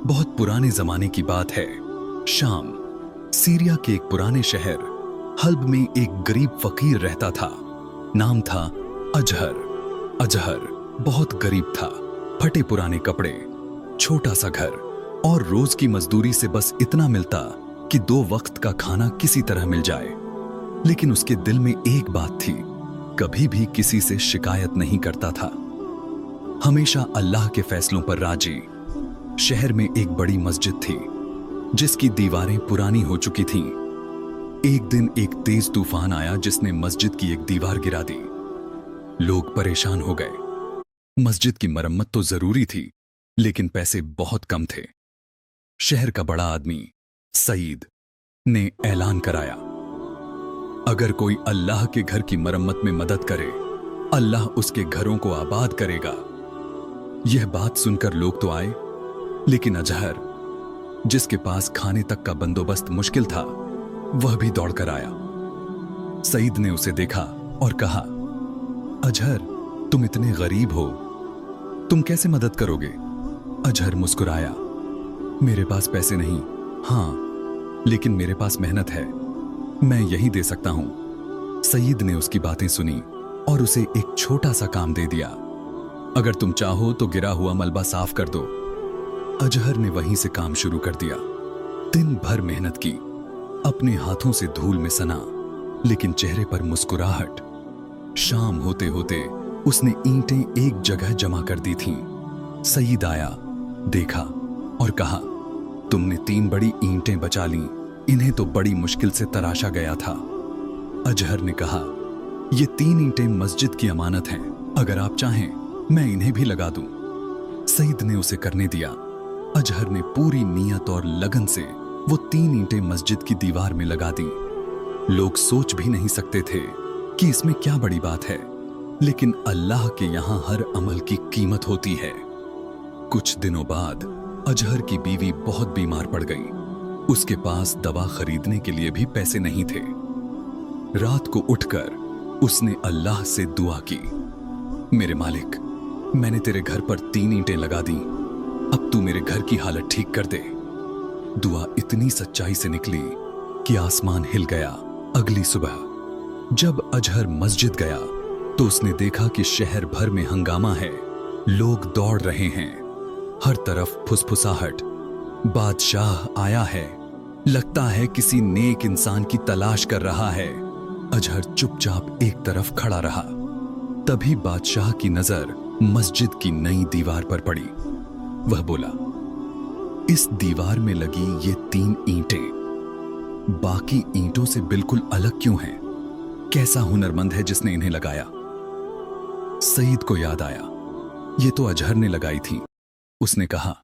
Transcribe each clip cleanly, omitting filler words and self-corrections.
बहुत पुराने जमाने की बात है। शाम, सीरिया के एक पुराने शहर हल्ब में एक गरीब फकीर रहता था। नाम था अजहर। अजहर बहुत गरीब था। फटे पुराने कपड़े, छोटा सा घर और रोज की मजदूरी से बस इतना मिलता कि 2 वक्त का खाना किसी तरह मिल जाए। लेकिन उसके दिल में एक बात थी, कभी भी किसी से शिकायत नहीं करता था, हमेशा अल्लाह के फैसलों पर राजी। शहर में एक बड़ी मस्जिद थी जिसकी दीवारें पुरानी हो चुकी थीं। एक दिन एक तेज तूफान आया जिसने मस्जिद की एक दीवार गिरा दी। लोग परेशान हो गए। मस्जिद की मरम्मत तो जरूरी थी, लेकिन पैसे बहुत कम थे। शहर का बड़ा आदमी सईद ने ऐलान कराया, अगर कोई अल्लाह के घर की मरम्मत में मदद करे, अल्लाह उसके घरों को आबाद करेगा। यह बात सुनकर लोग तो आए, लेकिन अजहर, जिसके पास खाने तक का बंदोबस्त मुश्किल था, वह भी दौड़कर आया। सईद ने उसे देखा और कहा, अजहर, तुम इतने गरीब हो, तुम कैसे मदद करोगे? अजहर मुस्कुराया, मेरे पास पैसे नहीं, हाँ, लेकिन मेरे पास मेहनत है, मैं यही दे सकता हूं। सईद ने उसकी बातें सुनी और उसे एक छोटा सा काम दे दिया, अगर तुम चाहो तो गिरा हुआ मलबा साफ कर दो। अजहर ने वहीं से काम शुरू कर दिया। दिन भर मेहनत की, अपने हाथों से धूल में सना, लेकिन चेहरे पर मुस्कुराहट। शाम होते होते उसने ईंटें एक जगह जमा कर दी थीं। सईद आया, देखा और कहा, तुमने 3 बड़ी ईंटें बचा लीं, इन्हें तो बड़ी मुश्किल से तराशा गया था। अजहर ने कहा, ये 3 ईंटें मस्जिद की अमानत हैं, अगर आप चाहें मैं इन्हें भी लगा दूं। सईद ने उसे करने दिया। अजहर ने पूरी नियत और लगन से वो 3 ईंटें मस्जिद की दीवार में लगा दी। लोग सोच भी नहीं सकते थे कि इसमें क्या बड़ी बात है, लेकिन अल्लाह के यहां हर अमल की कीमत होती है। कुछ दिनों बाद अजहर की बीवी बहुत बीमार पड़ गई। उसके पास दवा खरीदने के लिए भी पैसे नहीं थे। रात को उठकर उसने अल्लाह से दुआ की, मेरे मालिक, मैंने तेरे घर पर 3 ईंटें लगा दी, अब तू मेरे घर की हालत ठीक कर दे। दुआ इतनी सच्चाई से निकली कि आसमान हिल गया। अगली सुबह जब अजहर मस्जिद गया तो उसने देखा कि शहर भर में हंगामा है, लोग दौड़ रहे हैं, हर तरफ फुसफुसाहट। बादशाह आया है, लगता है किसी नेक इंसान की तलाश कर रहा है। अजहर चुपचाप एक तरफ खड़ा रहा। तभी बादशाह की नजर मस्जिद की नई दीवार पर पड़ी। वह बोला, इस दीवार में लगी ये 3 ईंटें बाकी ईंटों से बिल्कुल अलग क्यों हैं? कैसा हुनरमंद है जिसने इन्हें लगाया? सईद को याद आया, ये तो अजहर ने लगाई थी। उसने कहा,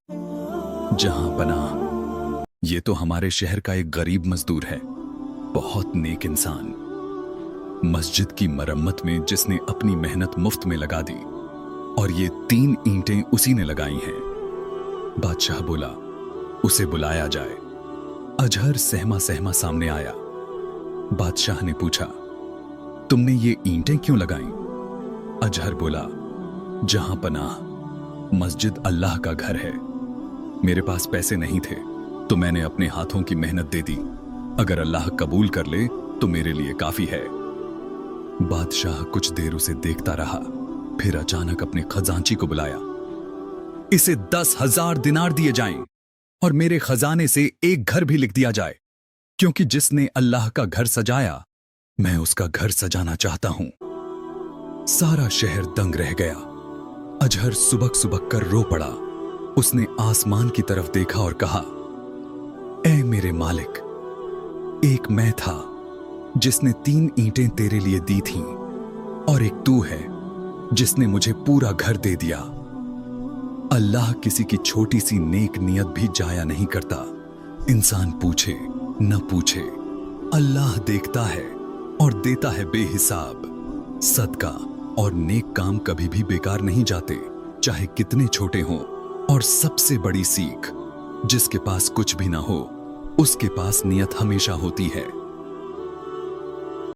जहां पनाह, ये तो हमारे शहर का एक गरीब मजदूर है, बहुत नेक इंसान। मस्जिद की मरम्मत में जिसने अपनी मेहनत मुफ्त में लगा दी, और ये 3 ईंटें उसी ने लगाई हैं। बादशाह बोला, उसे बुलाया जाए। अजहर सहमा सहमा सामने आया। बादशाह ने पूछा, तुमने ये ईंटें क्यों लगाईं? अजहर बोला, जहां पनाह, मस्जिद अल्लाह का घर है। मेरे पास पैसे नहीं थे तो मैंने अपने हाथों की मेहनत दे दी। अगर अल्लाह कबूल कर ले तो मेरे लिए काफी है। बादशाह कुछ देर उसे देखता रहा, फिर अचानक अपने खजांची को बुलाया, इसे 10,000 दिनार दिए जाएं और मेरे खजाने से एक घर भी लिख दिया जाए, क्योंकि जिसने अल्लाह का घर सजाया, मैं उसका घर सजाना चाहता हूं। सारा शहर दंग रह गया। अजहर सुबक सुबक कर रो पड़ा। उसने आसमान की तरफ देखा और कहा, ऐ मेरे मालिक, एक मैं था जिसने 3 ईंटें तेरे लिए दी थीं, और एक तू है जिसने मुझे पूरा घर दे दिया। अल्लाह किसी की छोटी सी नेक नियत भी जाया नहीं करता। इंसान पूछे न पूछे, अल्लाह देखता है और देता है बेहिसाब। सदका और नेक काम कभी भी बेकार नहीं जाते, चाहे कितने छोटे हों। और सबसे बड़ी सीख, जिसके पास कुछ भी ना हो, उसके पास नियत हमेशा होती है।